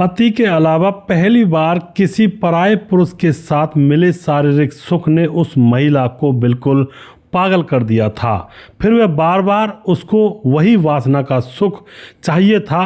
पति के अलावा पहली बार किसी पराये पुरुष के साथ मिले शारीरिक सुख ने उस महिला को बिल्कुल पागल कर दिया था। फिर वह बार बार उसको वही वासना का सुख चाहिए था।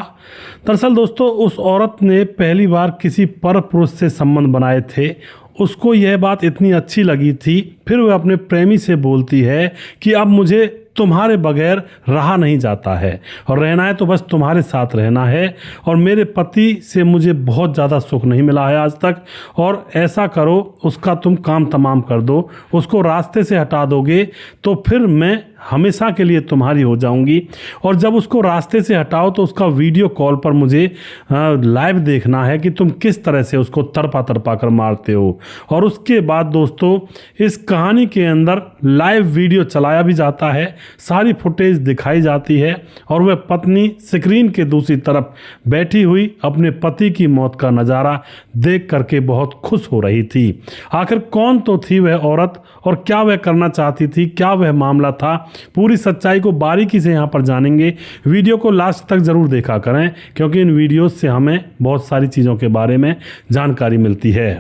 दरअसल दोस्तों, उस औरत ने पहली बार किसी पर पुरुष से संबंध बनाए थे। उसको यह बात इतनी अच्छी लगी थी। फिर वह अपने प्रेमी से बोलती है कि अब मुझे तुम्हारे बगैर रहा नहीं जाता है और रहना है तो बस तुम्हारे साथ रहना है, और मेरे पति से मुझे बहुत ज़्यादा सुख नहीं मिला है आज तक, और ऐसा करो उसका तुम काम तमाम कर दो, उसको रास्ते से हटा दोगे तो फिर मैं हमेशा के लिए तुम्हारी हो जाऊंगी। और जब उसको रास्ते से हटाओ तो उसका वीडियो कॉल पर मुझे लाइव देखना है कि तुम किस तरह से उसको तरपा तरपा कर मारते हो। और उसके बाद दोस्तों, इस कहानी के अंदर लाइव वीडियो चलाया भी जाता है, सारी फुटेज दिखाई जाती है, और वह पत्नी स्क्रीन के दूसरी तरफ बैठी हुई अपने पति की मौत का नज़ारा देख करके बहुत खुश हो रही थी। आखिर कौन तो थी वह औरत और क्या वह करना चाहती थी, क्या वह मामला था, पूरी सच्चाई को बारीकी से यहाँ पर जानेंगे। वीडियो को लास्ट तक ज़रूर देखा करें, क्योंकि इन वीडियोस से हमें बहुत सारी चीज़ों के बारे में जानकारी मिलती है।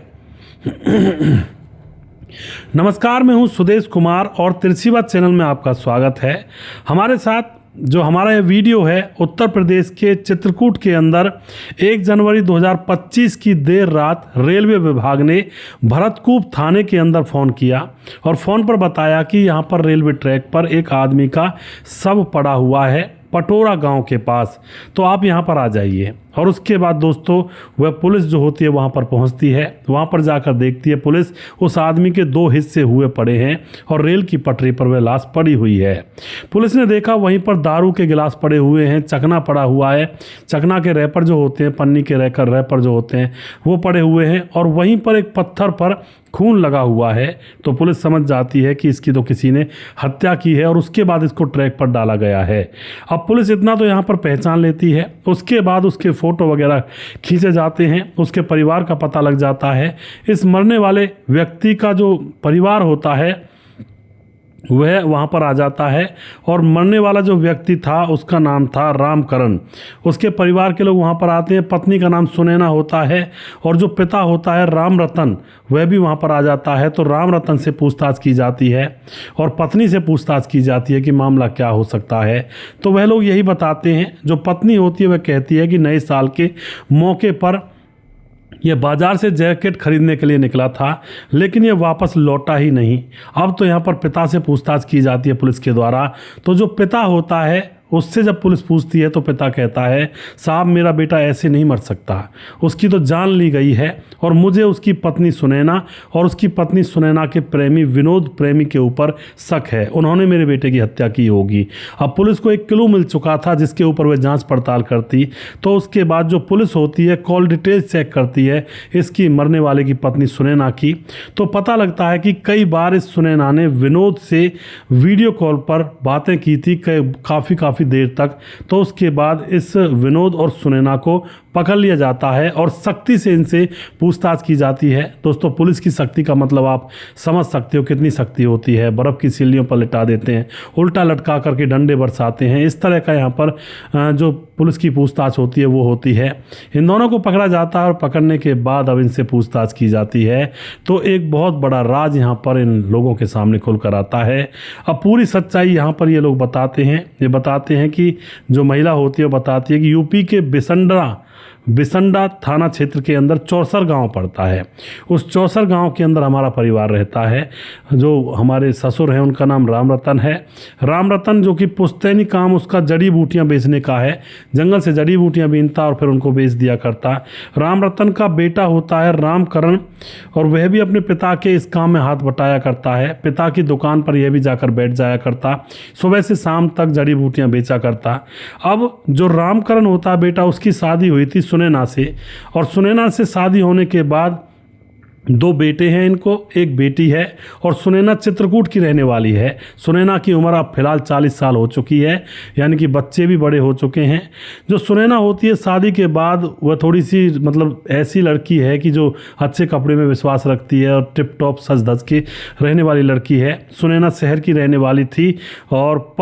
नमस्कार, मैं हूं सुदेश कुमार और तिरछीवाद चैनल में आपका स्वागत है। हमारे साथ जो हमारा ये वीडियो है, उत्तर प्रदेश के चित्रकूट के अंदर 1 जनवरी 2025 की देर रात रेलवे विभाग ने भरतकूप थाने के अंदर फ़ोन किया और फ़ोन पर बताया कि यहाँ पर रेलवे ट्रैक पर एक आदमी का शव पड़ा हुआ है पटोरा गांव के पास, तो आप यहाँ पर आ जाइए। और उसके बाद दोस्तों, वह पुलिस जो होती है वहाँ पर पहुँचती है। वहाँ पर जाकर देखती है पुलिस उस आदमी के 2 हिस्से हुए पड़े हैं और रेल की पटरी पर वह लाश पड़ी हुई है। पुलिस ने देखा वहीं पर दारू के गिलास पड़े हुए हैं, चकना पड़ा हुआ है, चकना के रैपर जो होते हैं, पन्नी के रैपर जो होते हैं वो पड़े हुए हैं, और वहीं पर एक पत्थर पर खून लगा हुआ है। तो पुलिस समझ जाती है कि इसकी तो किसी ने हत्या की है, और उसके बाद इसको ट्रैक पर डाला गया है। अब पुलिस इतना तो यहाँ पर पहचान लेती है। उसके बाद उसके फ़ोटो वगैरह खींचे जाते हैं, उसके परिवार का पता लग जाता है। इस मरने वाले व्यक्ति का जो परिवार होता है वह वहाँ पर आ जाता है, और मरने वाला जो व्यक्ति था उसका नाम था रामकरण। उसके परिवार के लोग वहाँ पर आते हैं। पत्नी का नाम सुनैना होता है, और जो पिता होता है राम रतन, वह भी वहाँ पर आ जाता है। तो राम रतन से पूछताछ की जाती है और पत्नी से पूछताछ की जाती है कि मामला क्या हो सकता है। तो वह लोग यही बताते हैं। जो पत्नी होती है वह कहती है कि नए साल के मौके पर ये बाज़ार से जैकेट खरीदने के लिए निकला था, लेकिन ये वापस लौटा ही नहीं। अब तो यहाँ पर पिता से पूछताछ की जाती है पुलिस के द्वारा। तो जो पिता होता है उससे जब पुलिस पूछती है तो पिता कहता है, साहब मेरा बेटा ऐसे नहीं मर सकता, उसकी तो जान ली गई है, और मुझे उसकी पत्नी सुनैना और उसकी पत्नी सुनैना के प्रेमी विनोद प्रेमी के ऊपर शक है, उन्होंने मेरे बेटे की हत्या की होगी। अब पुलिस को एक क्लू मिल चुका था जिसके ऊपर वह जांच पड़ताल करती। तो उसके बाद जो पुलिस होती है कॉल डिटेल्स चेक करती है इसकी, मरने वाले की पत्नी सुनैना की। तो पता लगता है कि कई बार इस सुनैना ने विनोद से वीडियो कॉल पर बातें की थी काफ़ी देर तक। तो उसके बाद इस विनोद और सुनैना को पकड़ लिया जाता है और सख्ती से इनसे पूछताछ की जाती है। दोस्तों, पुलिस की सख्ती का मतलब आप समझ सकते हो कितनी सख्ती होती है। बर्फ़ की सीढ़ियों पर लिटा देते हैं, उल्टा लटका करके डंडे बरसाते हैं। इस तरह का यहाँ पर जो पुलिस की पूछताछ होती है वो होती है। इन दोनों को पकड़ा जाता है और पकड़ने के बाद अब इनसे पूछताछ की जाती है। तो एक बहुत बड़ा राज यहाँ पर इन लोगों के सामने खुल कर आता है। अब पूरी सच्चाई यहाँ पर ये लोग बताते हैं। ये बताते हैं कि जो महिला होती है बताती है कि यूपी के बिसंडा थाना क्षेत्र के अंदर चौसर गांव पड़ता है। उस चौसर गांव के अंदर हमारा परिवार रहता है। जो हमारे ससुर हैं उनका नाम राम रतन है। राम रतन जो कि पुश्तैनी काम उसका जड़ी बूटियां बेचने का है, जंगल से जड़ी बूटियां बीनता और फिर उनको बेच दिया करता। राम रतन का बेटा होता है रामकरण, और वह भी अपने पिता के इस काम में हाथ बटाया करता है। पिता की दुकान पर यह भी जाकर बैठ जाया करता, सुबह से शाम तक जड़ी बूटियां बेचा करता। अब जो रामकरण होता है बेटा, उसकी शादी हुई थी सुनैना से, और सुनैना से शादी होने के बाद दो बेटे हैं इनको, एक बेटी है, और सुनैना चित्रकूट की रहने वाली है। सुनैना की उम्र अब फिलहाल 40 साल हो चुकी है, यानी कि बच्चे भी बड़े हो चुके हैं। जो सुनैना होती है शादी के बाद, वह थोड़ी सी मतलब ऐसी लड़की है कि जो अच्छे कपड़े में विश्वास रखती है और टिप टॉप सज धज के रहने वाली लड़की है। सुनैना शहर की रहने वाली थी और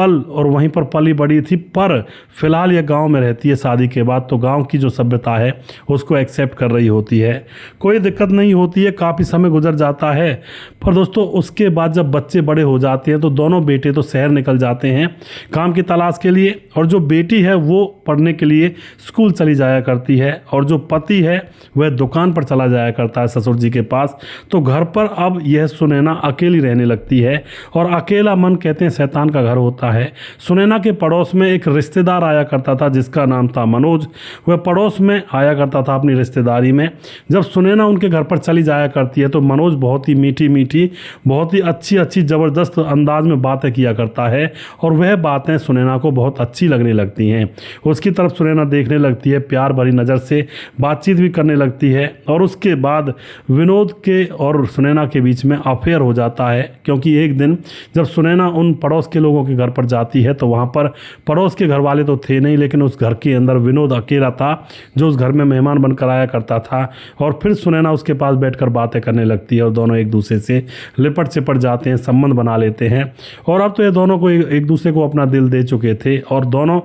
वहीं पर पली बड़ी थी, पर फिलहाल यह गाँव में रहती है शादी के बाद, तो गाँव की जो सभ्यता है उसको एक्सेप्ट कर रही होती है। कोई दिक्कत नहीं होती है, काफ़ी समय गुजर जाता है। पर दोस्तों उसके बाद जब बच्चे बड़े हो जाते हैं तो दोनों बेटे तो शहर निकल जाते हैं काम की तलाश के लिए, और जो बेटी है वो पढ़ने के लिए स्कूल चली जाया करती है, और जो पति है वह दुकान पर चला जाया करता है ससुर जी के पास। तो घर पर अब यह सुनैना अकेली रहने लगती है, और अकेला मन कहते हैं शैतान का घर होता है। सुनैना के पड़ोस में एक रिश्तेदार आया करता था जिसका नाम था मनोज। वह पड़ोस में आया करता था अपनी रिश्तेदारी में। जब सुनैना उनके घर पर चली जाया करती है तो मनोज बहुत ही मीठी मीठी, बहुत ही अच्छी अच्छी ज़बरदस्त अंदाज में बातें किया करता है, और वह बातें सुनैना को बहुत अच्छी लगने लगती हैं। उसकी तरफ सुनैना देखने लगती है, प्यार भरी नज़र से बातचीत भी करने लगती है। और उसके बाद विनोद के और सुनैना के बीच में अफेयर हो जाता है, क्योंकि एक दिन जब सुनैना उन पड़ोस के लोगों के घर पर जाती है तो वहाँ पर पड़ोस के घर वाले तो थे नहीं, लेकिन उस घर के अंदर विनोद अकेला था जो उस घर में मेहमान बनकर आया करता था। और फिर सुनैना उसके पास बैठकर बातें करने लगती है, और दोनों एक दूसरे से लिपट चिपट जाते हैं, संबंध बना लेते हैं। और अब तो ये दोनों को एक दूसरे को अपना दिल दे चुके थे और दोनों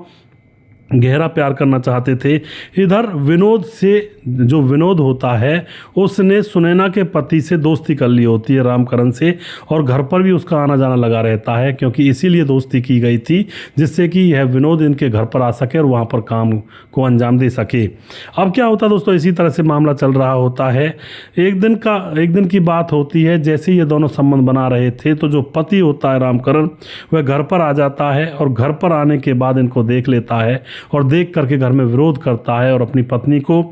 गहरा प्यार करना चाहते थे। इधर विनोद से, जो विनोद होता है उसने सुनैना के पति से दोस्ती कर ली होती है, रामकरण से, और घर पर भी उसका आना जाना लगा रहता है, क्योंकि इसीलिए दोस्ती की गई थी जिससे कि यह विनोद इनके घर पर आ सके और वहाँ पर काम को अंजाम दे सके। अब क्या होता दोस्तों, इसी तरह से मामला चल रहा होता है। एक दिन की बात होती है, जैसे ये दोनों संबंध बना रहे थे तो जो पति होता है रामकरण, वह घर पर आ जाता है, और घर पर आने के बाद इनको देख लेता है और देख करके घर में विरोध करता है और अपनी पत्नी को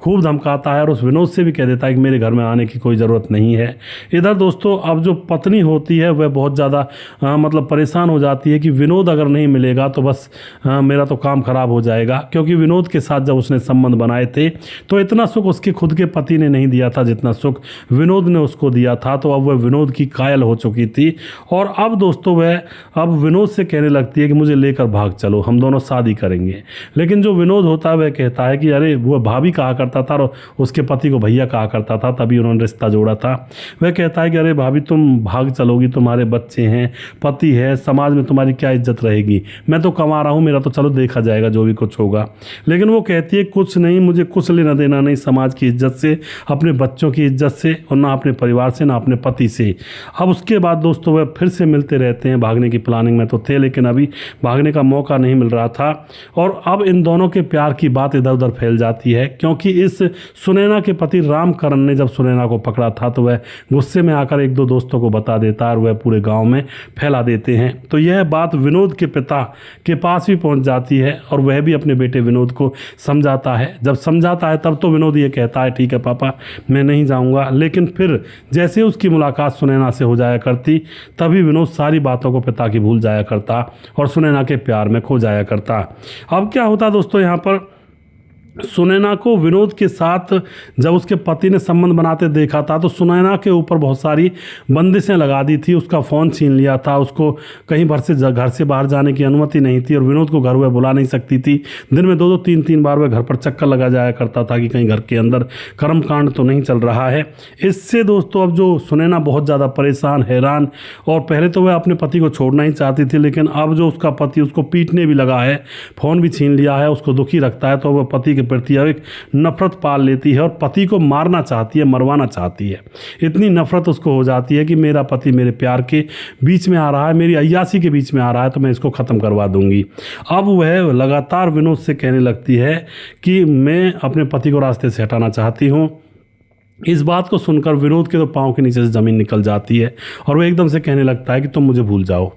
खूब धमकाता है, और उस विनोद से भी कह देता है कि मेरे घर में आने की कोई ज़रूरत नहीं है। इधर दोस्तों अब जो पत्नी होती है वह बहुत ज़्यादा मतलब परेशान हो जाती है कि विनोद अगर नहीं मिलेगा तो बस मेरा तो काम खराब हो जाएगा, क्योंकि विनोद के साथ जब उसने संबंध बनाए थे तो इतना सुख उसके खुद के पति ने नहीं दिया था जितना सुख विनोद ने उसको दिया था। तो अब वह विनोद की कायल हो चुकी थी, और अब दोस्तों वह अब विनोद से कहने लगती है कि मुझे लेकर भाग चलो, हम दोनों शादी करेंगे। लेकिन जो विनोद होता है वह कहता है कि अरे, वह भाभी कहा करता था और उसके पति को भैया कहा करता था, तभी उन्होंने रिश्ता जोड़ा था। वह कहता है कि अरे भाभी, तुम भाग चलोगी, तुम्हारे बच्चे हैं, पति है, समाज में तुम्हारी क्या इज्जत रहेगी, मैं तो कमा रहा हूँ, मेरा तो चलो देखा जाएगा जो भी कुछ होगा। लेकिन वो कहती है कुछ नहीं, मुझे कुछ लेना देना नहीं समाज की इज्जत से, अपने बच्चों की इज्जत से, और ना अपने परिवार से, ना अपने पति से। अब उसके बाद दोस्तों वह फिर से मिलते रहते हैं, भागने की प्लानिंग में तो थे लेकिन अभी भागने का मौका नहीं मिल रहा था। और अब इन दोनों के प्यार की बात इधर उधर फैल जाती है, क्योंकि इस सुनैना के पति रामकरण ने जब सुनैना को पकड़ा था तो वह गुस्से में आकर एक दो दोस्तों को बता देता है और वह पूरे गांव में फैला देते हैं। तो यह बात विनोद के पिता के पास भी पहुंच जाती है, और वह भी अपने बेटे विनोद को समझाता है। जब समझाता है तब तो विनोद ये कहता है ठीक है पापा, मैं नहीं जाऊंगा। लेकिन फिर जैसे उसकी मुलाकात सुनैना से हो जाया करती, तभी विनोद सारी बातों को पिता की भूल जाया करता और सुनैना के प्यार में खो जाया करता। अब क्या होता दोस्तों, यहाँ पर सुनैना को विनोद के साथ जब उसके पति ने संबंध बनाते देखा था तो सुनैना के ऊपर बहुत सारी बंदिशें लगा दी थी, उसका फ़ोन छीन लिया था, उसको कहीं घर से बाहर जाने की अनुमति नहीं थी, और विनोद को घर वह बुला नहीं सकती थी। दिन में 2-2 3-3 बार वह घर पर चक्कर लगा जाया करता था कि कहीं घर के अंदर कर्मकांड तो नहीं चल रहा है। इससे दोस्तों अब जो सुनैना बहुत ज़्यादा परेशान, हैरान, और पहले तो वह अपने पति को छोड़ना ही चाहती थी, लेकिन अब जो उसका पति उसको पीटने भी लगा है, फ़ोन भी छीन लिया है, उसको दुखी रखता है, तो वह पति प्रति एक नफरत पाल लेती है और पति को मारना चाहती है, मरवाना चाहती है। इतनी नफरत उसको हो जाती है कि मेरा पति मेरे प्यार के बीच में आ रहा है, मेरी अय्यासी के बीच में आ रहा है, तो मैं इसको ख़त्म करवा दूंगी। अब वह लगातार विनोद से कहने लगती है कि मैं अपने पति को रास्ते से हटाना चाहती हूँ। इस बात को सुनकर विनोद के तो पाँव के नीचे से ज़मीन निकल जाती है और वह एकदम से कहने लगता है कि तुम मुझे भूल जाओ।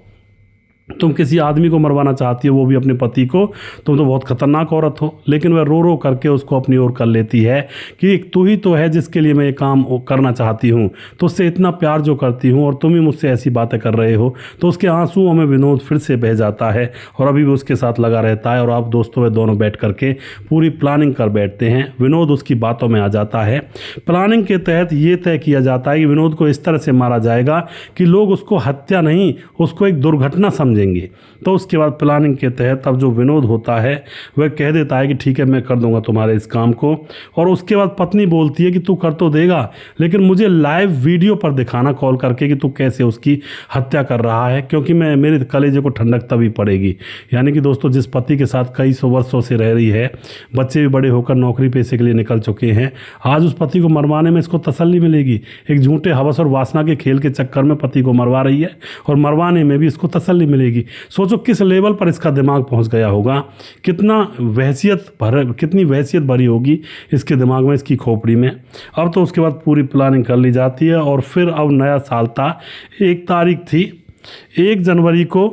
तुम किसी आदमी को मरवाना चाहती हो, वो भी अपने पति को, तुम तो बहुत खतरनाक औरत हो। लेकिन वह रो रो करके उसको अपनी ओर कर लेती है कि तू ही तो है जिसके लिए मैं ये काम करना चाहती हूँ, तो उससे इतना प्यार जो करती हूँ और तुम ही मुझसे ऐसी बातें कर रहे हो। तो उसके आंसुओं में विनोद फिर से बह जाता है और अभी भी उसके साथ लगा रहता है। और आप दोस्तों वे दोनों बैठ करके पूरी प्लानिंग कर बैठते हैं। विनोद उसकी बातों में आ जाता है। प्लानिंग के तहत ये तय किया जाता है कि विनोद को इस तरह से मारा जाएगा कि लोग उसको हत्या नहीं, उसको एक दुर्घटना समझेंगे। तो उसके बाद प्लानिंग के तहत अब जो विनोद होता है वह कह देता है कि ठीक है मैं कर दूंगा तुम्हारे इस काम को। और उसके बाद पत्नी बोलती है कि तू कर तो देगा, लेकिन मुझे लाइव वीडियो पर दिखाना कॉल करके कि तू कैसे उसकी हत्या कर रहा है, क्योंकि मैं मेरे कलेजे को ठंडक तभी पड़ेगी। यानी कि दोस्तों जिस पति के साथ कई सौ वर्षों से रह रही है, बच्चे भी बड़े होकर नौकरी पेशे के लिए निकल चुके हैं, आज उस पति को मरवाने में इसको तसल्ली मिलेगी। एक झूठे हवस और वासना के खेल के चक्कर में पति को मरवा रही है और मरवाने में भी इसको तसल्ली मिलेगी। सोचो किस लेवल पर इसका दिमाग पहुंच गया होगा, कितनी वहसियत भरी होगी इसके दिमाग में, इसकी खोपड़ी में। अब तो उसके बाद पूरी प्लानिंग कर ली जाती है और फिर अब नया साल था, 1 तारीख थी, 1 जनवरी को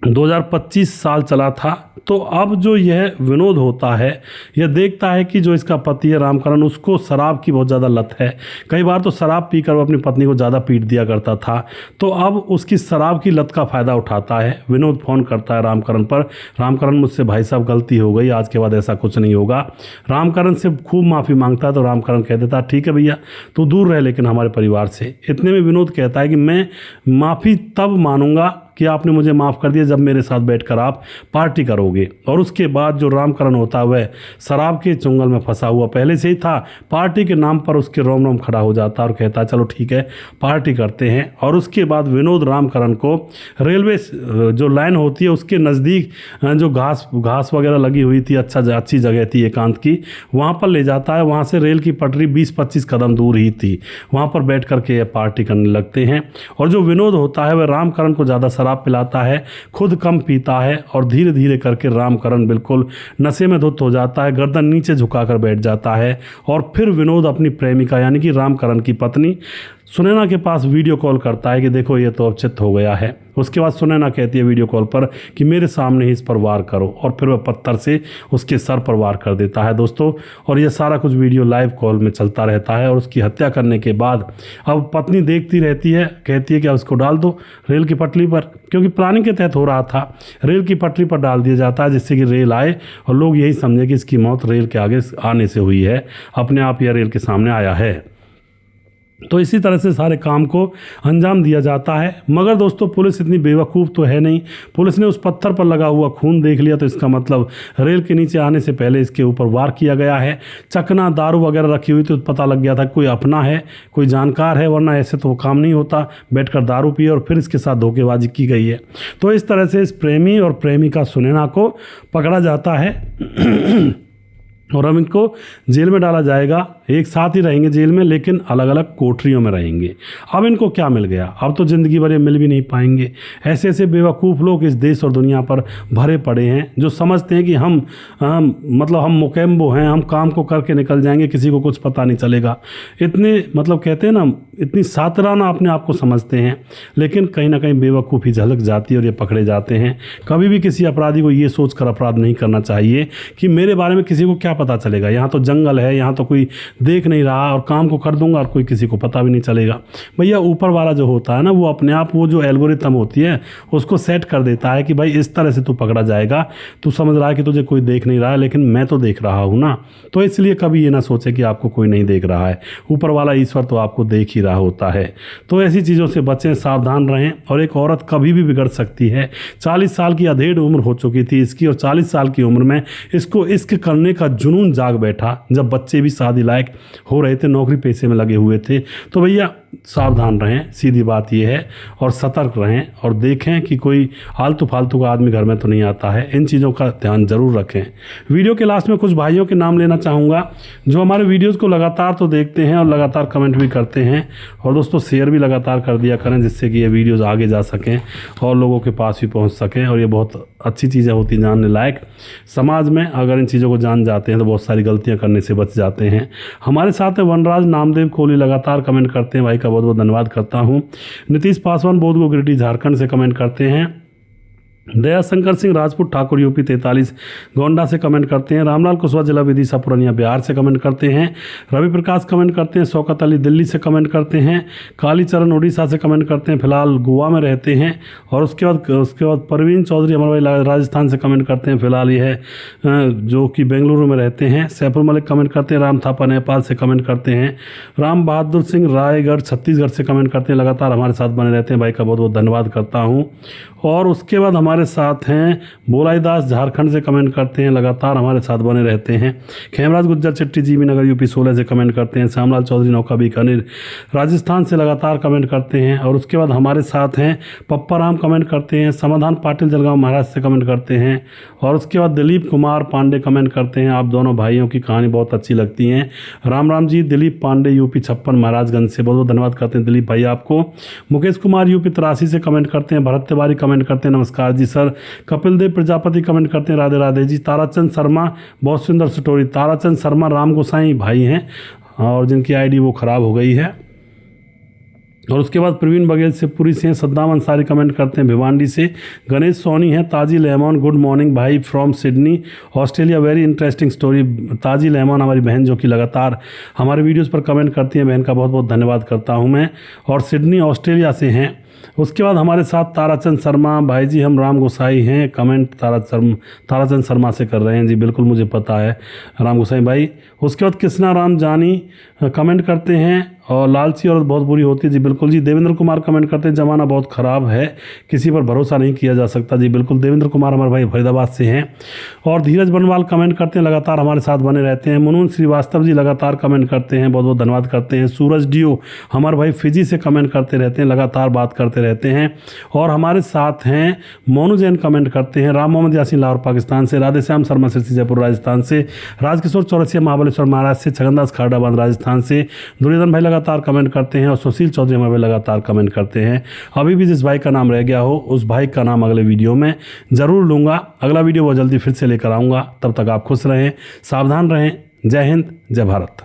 2025 साल चला था। तो अब जो यह विनोद होता है, यह देखता है कि जो इसका पति है रामकरण, उसको शराब की बहुत ज़्यादा लत है। कई बार तो शराब पीकर वो अपनी पत्नी को ज़्यादा पीट दिया करता था। तो अब उसकी शराब की लत का फ़ायदा उठाता है। विनोद फ़ोन करता है रामकरण पर, रामकरण मुझसे भाई साहब गलती हो गई, आज के बाद ऐसा कुछ नहीं होगा। रामकरण से खूब माफ़ी मांगता है तो रामकरण कह देता है ठीक है भैया, तू दूर रह लेकिन हमारे परिवार से। इतने में विनोद कहता है कि मैं माफ़ी तब मानूंगा कि आपने मुझे माफ़ कर दिया जब मेरे साथ बैठकर आप पार्टी करोगे। और उसके बाद जो रामकरण होता है वह शराब के चुंगल में फंसा हुआ पहले से ही था। पार्टी के नाम पर उसके रोम रोम खड़ा हो जाता है और कहता है चलो ठीक है पार्टी करते हैं। और उसके बाद विनोद रामकरण को रेलवे जो लाइन होती है उसके नज़दीक जो घास वगैरह लगी हुई थी, अच्छी जगह थी एकांत की, वहाँ पर ले जाता है। वहाँ से रेल की पटरी 20-25 कदम दूर ही थी, वहाँ पर बैठ करके ये पार्टी करने लगते हैं। और जो विनोद होता है वह रामकरण को ज़्यादा शराब पिलाता है, खुद कम पीता है और धीरे धीरे करके रामकरण बिल्कुल नशे में धुत हो जाता है, गर्दन नीचे झुकाकर बैठ जाता है। और फिर विनोद अपनी प्रेमिका यानी कि रामकरण की पत्नी सुनैना के पास वीडियो कॉल करता है कि देखो ये तो अब चित हो गया है। उसके बाद सुनैना कहती है वीडियो कॉल पर कि मेरे सामने ही इस पर वार करो, और फिर वह पत्थर से उसके सर पर वार कर देता है दोस्तों। और ये सारा कुछ वीडियो लाइव कॉल में चलता रहता है। और उसकी हत्या करने के बाद अब पत्नी देखती रहती है, कहती है कि अब इसको डाल दो रेल की पटरी पर, क्योंकि प्लानिंग के तहत हो रहा था। रेल की पटरी पर डाल दिया जाता है जिससे कि रेल आए और लोग यही समझे कि इसकी मौत रेल के आगे आने से हुई है, अपने आप यह रेल के सामने आया है। तो इसी तरह से सारे काम को अंजाम दिया जाता है। मगर दोस्तों पुलिस इतनी बेवकूफ़ तो है नहीं। पुलिस ने उस पत्थर पर लगा हुआ खून देख लिया, तो इसका मतलब रेल के नीचे आने से पहले इसके ऊपर वार किया गया है। चकना दारू वगैरह रखी हुई तो पता लग गया था कोई अपना है, कोई जानकार है, वरना ऐसे तो वो काम नहीं होता, बैठकर दारू पिए और फिर इसके साथ धोखेबाजी की गई है। तो इस तरह से इस प्रेमी और प्रेमिका सुनैना को पकड़ा जाता है और अब इनको जेल में डाला जाएगा। एक साथ ही रहेंगे जेल में, लेकिन अलग अलग कोठरियों में रहेंगे। अब इनको क्या मिल गया, अब तो ज़िंदगी भर ये मिल भी नहीं पाएंगे। ऐसे ऐसे बेवकूफ़ लोग इस देश और दुनिया पर भरे पड़े हैं जो समझते हैं कि हम मुकेम्बो हैं, हम काम को करके निकल जाएंगे, किसी को कुछ पता नहीं चलेगा। इतने कहते हैं ना, इतनी सातराना अपने आप को समझते हैं, लेकिन कहीं ना कहीं बेवकूफ़ी झलक जाती है और ये पकड़े जाते हैं। कभी भी किसी अपराधी को ये सोच कर अपराध नहीं करना चाहिए कि मेरे बारे में किसी को क्या पता चलेगा, यहाँ तो जंगल है, यहाँ तो कोई देख नहीं रहा और काम को कर दूंगा और कोई किसी को पता भी नहीं चलेगा। भैया ऊपर वाला जो होता है ना, वो अपने आप वो जो एल्गोरिथम होती है उसको सेट कर देता है कि भाई इस तरह से तू पकड़ा जाएगा। तू समझ रहा है कि तुझे कोई देख नहीं रहा है, लेकिन मैं तो देख रहा हूँ ना। तो इसलिए कभी ये ना सोचे कि आपको कोई नहीं देख रहा है, ऊपर वाला ईश्वर तो आपको देख ही रहा होता है। तो ऐसी चीज़ों से बचें, सावधान रहें। और एक औरत कभी भी बिगड़ सकती है। 40 साल की अधेड़ उम्र हो चुकी थी इसकी, और 40 साल की उम्र में इसको इश्क करने का जुनून जाग बैठा, जब बच्चे भी शादी लायक हो रहे थे, नौकरी पेशे में लगे हुए थे। तो भैया सावधान रहें, सीधी बात यह है, और सतर्क रहें और देखें कि कोई आलतू फालतू का आदमी घर में तो नहीं आता है। इन चीज़ों का ध्यान जरूर रखें। वीडियो के लास्ट में कुछ भाइयों के नाम लेना चाहूँगा जो हमारे वीडियोज़ को लगातार तो देखते हैं और लगातार कमेंट भी करते हैं, और दोस्तों शेयर भी लगातार कर दिया करें, जिससे कि ये वीडियोज़ आगे जा सकें और लोगों के पास भी पहुँच सकें। और ये बहुत अच्छी चीज़ें होती जानने लायक। समाज में अगर इन चीज़ों को जान जाते हैं तो बहुत सारी गलतियाँ करने से बच जाते हैं। हमारे साथ है वनराज नामदेव कोहली, लगातार कमेंट करते हैं, भाई का बहुत बहुत धन्यवाद करता हूँ। नीतीश पासवान बोधगो गिरिडीह झारखंड से कमेंट करते हैं। दया शंकर सिंह राजपूत ठाकुर यूपी 43 गोंडा से कमेंट करते हैं। रामलाल कुशवाहा जिला विदिशा पूर्णिया बिहार से कमेंट करते हैं। रवि प्रकाश कमेंट करते हैं। शौकत अली दिल्ली से कमेंट करते हैं। कालीचरण उड़ीसा से कमेंट करते हैं, फिलहाल गोवा में रहते हैं। और उसके बाद परवीन चौधरी हमारे भाई राजस्थान से कमेंट करते हैं, फिलहाल ये है जो कि बेंगलुरु में रहते हैं। सैफुल मलिक कमेंट करते हैं। राम थापा नेपाल से कमेंट करते हैं। राम बहादुर सिंह रायगढ़ छत्तीसगढ़ से कमेंट करते हैं, लगातार हमारे साथ बने रहते हैं, भाई का बहुत बहुत धन्यवाद करता हूँ। और उसके बाद हमारे साथ हैं बोलाई दास झारखंड से कमेंट करते हैं, लगातार हमारे साथ बने रहते हैं। खेमराज गुज्जर चिट्टी जीबी नगर यूपी 16 से कमेंट करते हैं। श्यामलाल चौधरी नौका बीकानेर राजस्थान से लगातार कमेंट करते हैं। और उसके बाद हमारे साथ हैं पप्पा राम कमेंट करते हैं। समाधान पाटिल जलगांव महाराष्ट्र से कमेंट करते हैं। और उसके बाद दिलीप कुमार पांडे कमेंट करते हैं, आप दोनों भाइयों की कहानी बहुत अच्छी लगती हैं। राम राम जी, दिलीप पांडे यूपी 56 महाराजगंज से बहुत बहुत धन्यवाद करते हैं दिलीप भाई आपको। मुकेश कुमार यूपी 83 से कमेंट करते हैं। भरत तिवारी कमेंट करते हैं, नमस्कार जी सर। कपिल देव प्रजापति कमेंट करते हैं, राधे राधे जी। ताराचंद शर्मा, बहुत सुंदर स्टोरी। ताराचंद शर्मा राम गोसाई भाई हैं और जिनकी आईडी वो ख़राब हो गई है। और उसके बाद प्रवीण बघेल से पूरी से हैं। सद्दाम अंसारी कमेंट करते हैं भिवांडी से। गणेश सोनी हैं। ताजी लेमन, गुड मॉर्निंग भाई from Sydney Australia, very interesting story. ताजी लेमन हमारी बहन जो कि लगातार हमारे वीडियोस पर कमेंट करती हैं, बहन का बहुत बहुत धन्यवाद करता हूं मैं। और सिडनी ऑस्ट्रेलिया से हैं। उसके बाद हमारे साथ ताराचंद शर्मा भाई जी, हम राम गोसाई हैं। कमेंट ताराचंद शर्मा से कर रहे हैं जी, बिल्कुल मुझे पता है राम गोसाई भाई। उसके बाद कृष्णा राम जानी कमेंट करते हैं, और लालची औरत बहुत बुरी होती है जी, बिल्कुल जी। देवेंद्र कुमार कमेंट करते हैं, ज़माना बहुत ख़राब है, किसी पर भरोसा नहीं किया जा सकता जी, बिल्कुल। देवेंद्र कुमार हमारे भाई फरीदाबाद से हैं। और धीरज बनवाल कमेंट करते हैं, लगातार हमारे साथ बने रहते हैं। मुनमुन श्रीवास्तव जी लगातार कमेंट करते हैं, बहुत बहुत धन्यवाद करते हैं। सूरज डियो हमारे भाई फिजी से कमेंट करते रहते हैं, लगातार बात करते रहते हैं। और हमारे साथ हैं मोनू जैन कमेंट करते हैं। राम मोहम्मद यासीन लाहौर पाकिस्तान से। राधे श्याम शर्मा सिरसी जयपुर राजस्थान से। राजकिशोर चौरसिया महाबलेश्वर महाराष्ट्र से। छगनदास खारडाबाद राजस्थान से। दुर्योधन भाई लगातार कमेंट करते हैं। और सुशील चौधरी हमारे लगातार कमेंट करते हैं। अभी भी जिस भाई का नाम रह गया हो उस भाई का नाम अगले वीडियो में ज़रूर लूँगा। अगला वीडियो बहुत जल्दी फिर से लेकर आऊँगा, तब तक आप खुश रहें, सावधान रहें। जय हिंद, जय भारत।